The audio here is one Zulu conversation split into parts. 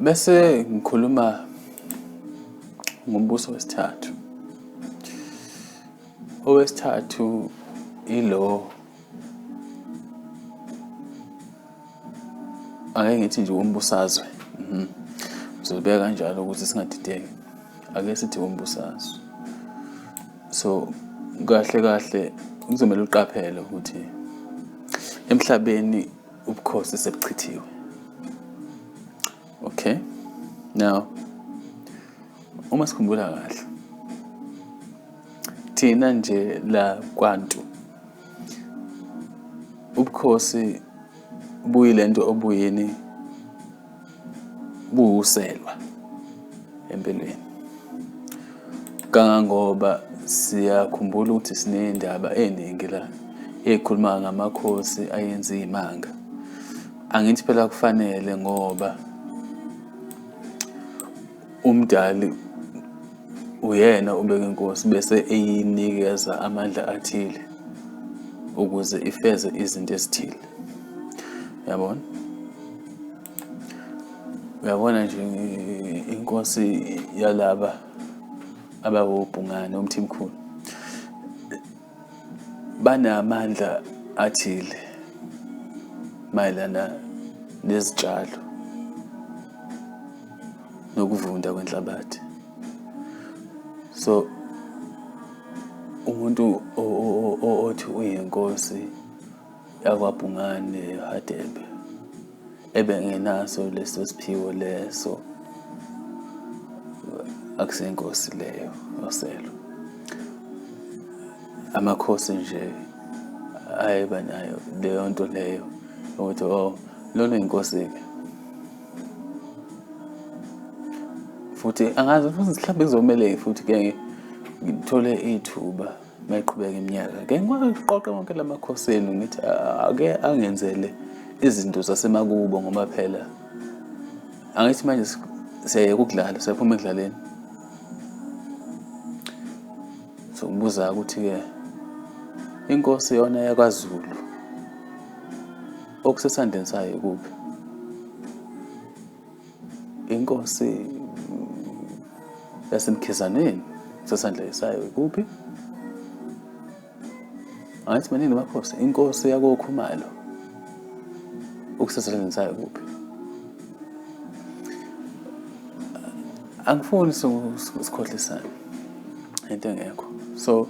Bese ngikhuluma ngombuso wesithathu. Owesithathu ilo ake ngithi nje umbusazwe. Sizobeka kanjalo ukuthi singadideki. Ake sithi umbusazwe. So kahle kuzomela uqaphele ukuthi emhlabeni ubukhosi sebuchithiwe. Okay? Now uma sikhumbula kahle thina nje la kwantu ubukhosi buyilento obuyini buuselwa empilweni. Kangangoba siyakhumbula ukuthi sinendaba eningi la ekhuluma ngamakhosi ayenza imanga. Angithi phela kufanele ngoba umdali uyena ubeka inkosi bese eyinikeza amandla athile ukuze ifeze izinto ezithile. Yabona? Uyabona nje inkosi yalaba abawubhungane umthimkhulu banamandla athile mayelana nezitshalo nokuvunda kwenhlabathi. So umuntu othi uyinkosi yakwabhungane Hadebe ebengenaso leso siphiwo leso akusenkosi leyo oselo. Amakhosi nje ayeba nayo leyo nto leyo ukuthi lona inkosi ke futhi angazi futhi mhlawumbe kuzomele futhi ke ngithole ithuba mayiqhubeka iminyaka ke ngiqoqe wonke lamakhosi enu ngithi ake angenzele izinto zasemakubo ngoba phela angithi manje siyayeka ukudlala siyaphuma ekudlaleni. So ngibuza ukuthi ke inkosi yona yakwaZulu okusesandleni sayo kuphi? Inkosi yasemkhizaneni sesandleni sayo kuphi? Angithi maningi amakhosi. Inkosi yakoKhumalo okusesandleni sayo kuphi? Angifuni sikhohlisana into engekho. So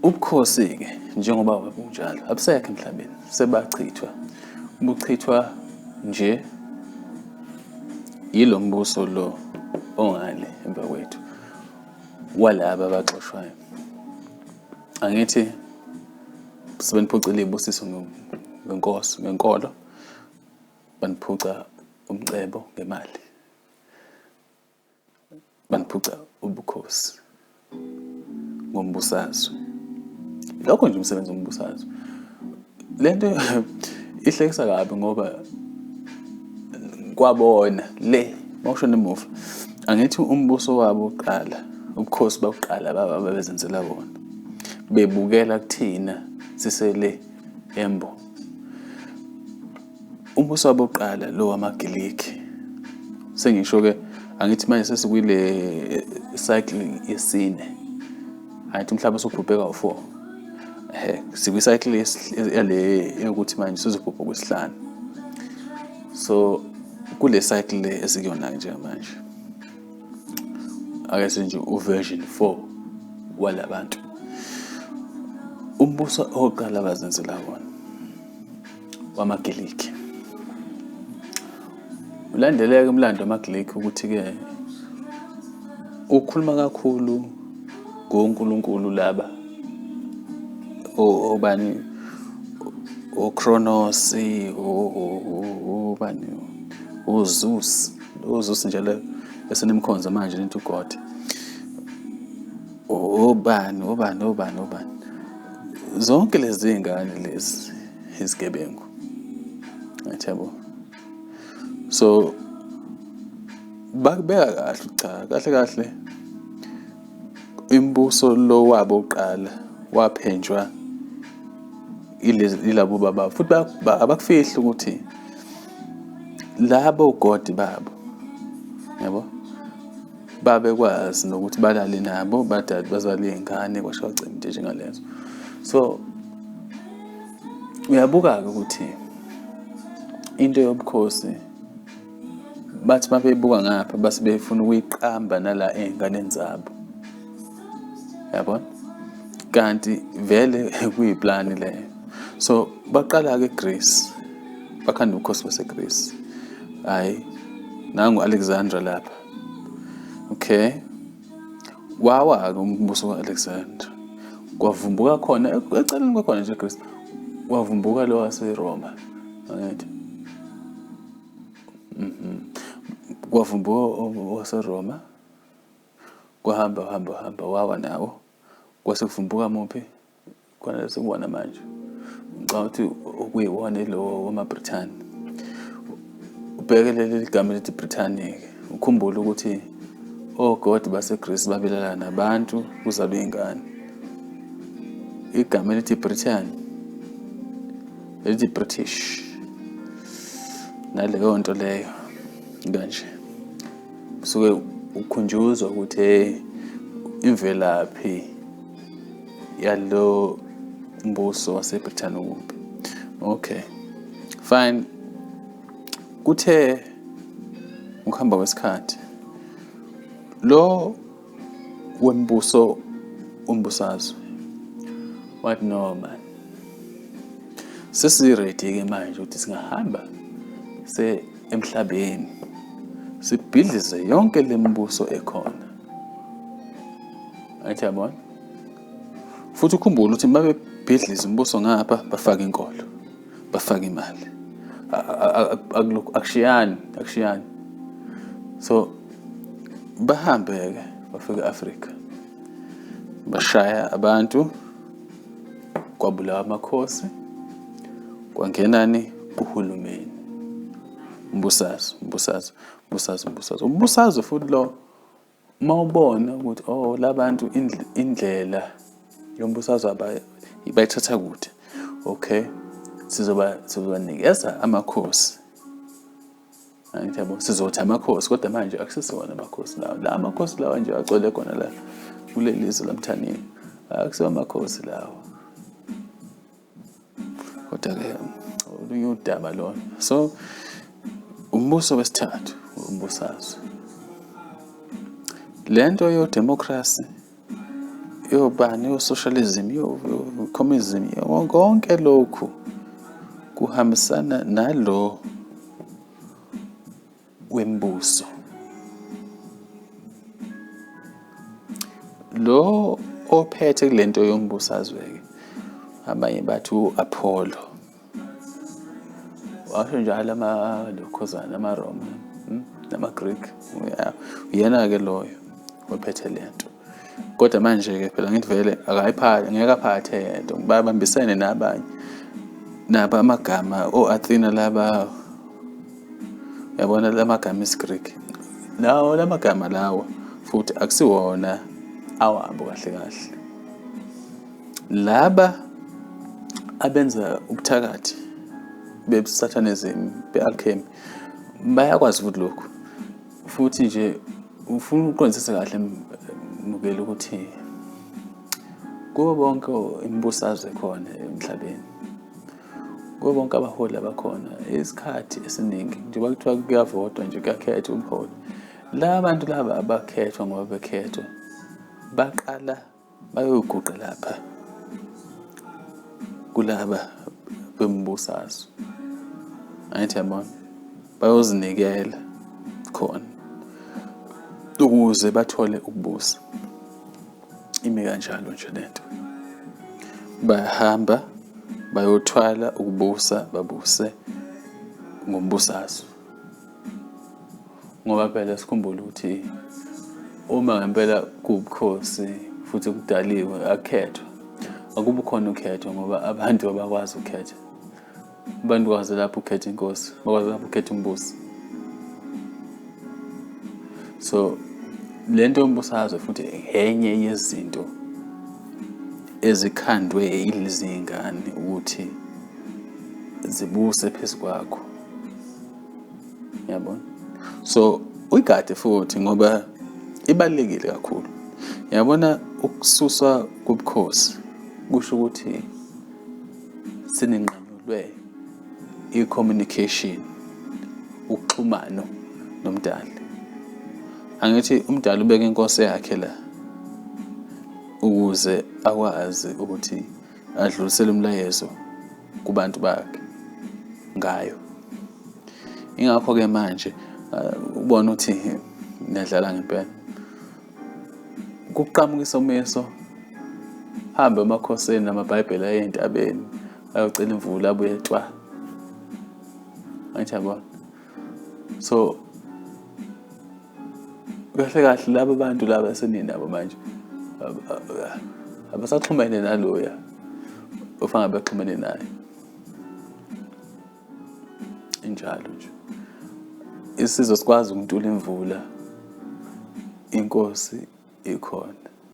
ubukhosi ke njengoba bunjalo abusekho emhlabeni, sebachithwa. Buchithwa nje yilo mbuso lo ongale emva kwethu walaba abaxoshwayo. Angithi sebeniphucile ibusiso ngenkolo baniphuca umcebo ngemali, baniphuca ubukhosi ngombusazwe. Lokho nje umsebenzi wombusazwe. Lento ihlekisa kabi ngoba kwabona le mawushona emuva angithi umbuso wabo uqala ubukhosi bokuqala babezenzela bona bebukela kuthina sisele embo. Umbuso wabo uqala lo wamaGiliki sengisho ke angithi manje sesikwile cycle yesine. Angithi umhlaba sokubhubheka u4. Sikwi cycle yale yokuthi manje sizobhubha kwesihlanu. So kule cycle le esikuyona nje manje ake senje uversion 4 walabantu. Umbuso oqala bazenzela wona wamaGiliki. Ulandeleke umlando wamaGiliki ukuthi ke ukhuluma kakhulu ngoNkulunkulu laba obani oChronos obani uZeus njalo esenemkhonza manje into God. Obani zonke lezi zingane lezi izigebengu. Ngiyabo. So bakubeka kahle cha kahle imbuso lo wabo oqala waphenjwa ilabo baba futhi abakufihli ukuthi labo godi babo, yabo, babekwazi nokuthi balale nabo, badade bazale iy'ngane kwashaqcima into njengalezo. So uyabuka-ke ukuthi into yobukhosi bathi uma beyibuka ngapha base befuna ukuyiqamba nala ey'nganeni zabo, yabona, kanti vele kuyiplani leyo. So baqala-ke eGreece, bakhanda ubukhosi baseGreece, hhayi nangu-Alexandra lapha, okay. Wawa-ke umbuso ka-Alexandra, kwavumbuka khona eceleni kwakhona nje eGreece, kwavumbuka lo waseRoma, angithi kwavumbuka waseRoma, kwahamba wawa nawo, kwase kuvumbuka muphi kwanele sekubona manje, ngicabanga ukuthi okuyiwona lo wamaBrithani. Ubheke leli gama elithi Britannia-ke, ukhumbule ukuthi ogodi baseGreece babelana nabantu kuzalwe iy'ngane. Igama elithi Britain, elithi British, naleyo nto leyo kanje suke ukhunjuzwa ukuthi imvelaphi yalo mbuso waseBrithani ukuphi. Okay, fine. Kuthe ukuhamba kwesikhathi lo wembuso umbusazwe wathi no man, sesi-ready-ke manje ukuthi singahamba emhlabeni sibhidlize yonke le mibuso ekhona. Ayithi yabona, futhi ukhumbule ukuthi uma bebhidliza umbuso ngapha bafaka inkolo, bafaka imali, akushiyani. So bahambe-ke bafika e-Afrika, bashaya abantu, kwabulawa amakhosi, kwangenani uhulumeni, umbusazwe futhi lo mawubona ukuthi labantu indlela yombusazwe bayithatha kude, okay, sizobanikeza amakhosi. Angithi yabo, sizothi amakhosi kodwa manje akusesiwona amakhosi lawo. La amakhosi lawa nje agcwele khona la kuleli lizwe lamthanini, akusiwo amakhosi lawo. Kodwa-ke olunye udaba lona. So umbuso wesithathu, umbusazwe. Lento yo-democracy, yobani, yo-socialism, yo-communism, konke lokhu kuhambisana nalo wembuso. Lo ophethe kulento yombusazwe-ke abanye bathi u-Apollo, washo njalo lokhozana amaRoma namaGreek, uyena-ke loyo ophethe lento. Kodwa manje-ke phela ngithi vele ngeke aphathe yedwa, babambisene nabanye, naba amagama o-Athena laba, yabona lamagama esiGreek lawo, lamagama lawo futhi akusiwona awabo kahle. Laba abenza ubuthakathi be-satanism, be-alchemy, bayakwazi futhi lokhu. Futhi nje ufuna uqondisise kahle mukela ukuthi kubo bonke imbusazwe khona emhlabeni, kubo bonke abaholi abakhona, isikhathi esiningi njengoba kuthiwa kuyavotwa nje, kuyakhethwa umholi. La bantu laba abakhethwa ngoba bekhethwa baqala bayoguqa lapha kulaba bembusazwe. Angithi yabona, bayozinikela khona ukuze bathole ukubusa. Ime kanjalo nje lento, bahamba bayothwala ukubusa, babuse ngombusazwe. Ngoba phela sikhumbule ukuthi uma ngempela kubukhosi futhi kudaliwe akukhethwa, akubi khona ukhetho ngoba abantu abakwazi ukhetha. Abantu bakwazi lapho ukhetha inkosi, bakwazi lapho ukhetha umbusi. So lento yombusazwe futhi enye yezinto ezikhandwe yilezi ngane ukuthi zibuse phezu kwakho. yabona. So uyigade futhi ngoba ibalulekile kakhulu. Yabona, ukususwa kubukhosi kusho ukuthi sininqanyulwe i-communication, ukuxhumano nomdali. Angithi umdali ubeka inkosi yakhe la ukuze akwazi ukuthi adlulisele umlayezo kubantu bakhe ngayo. Ingakho-ke manje ubona ukuthi niyadlala ngempela. Kuqhamuka isomiso, hambe emakhosini namabhayibheli ayey'ntabeni ayocela imvula abuye etwa. Angithi yabona. So kahle kahle laba bantu laba eseninabo manje abasaxhumene naloya ofana baxhumene naye. Injalo nje. Isizwe sikwazi ukuntula imvula, inkosi ikhona.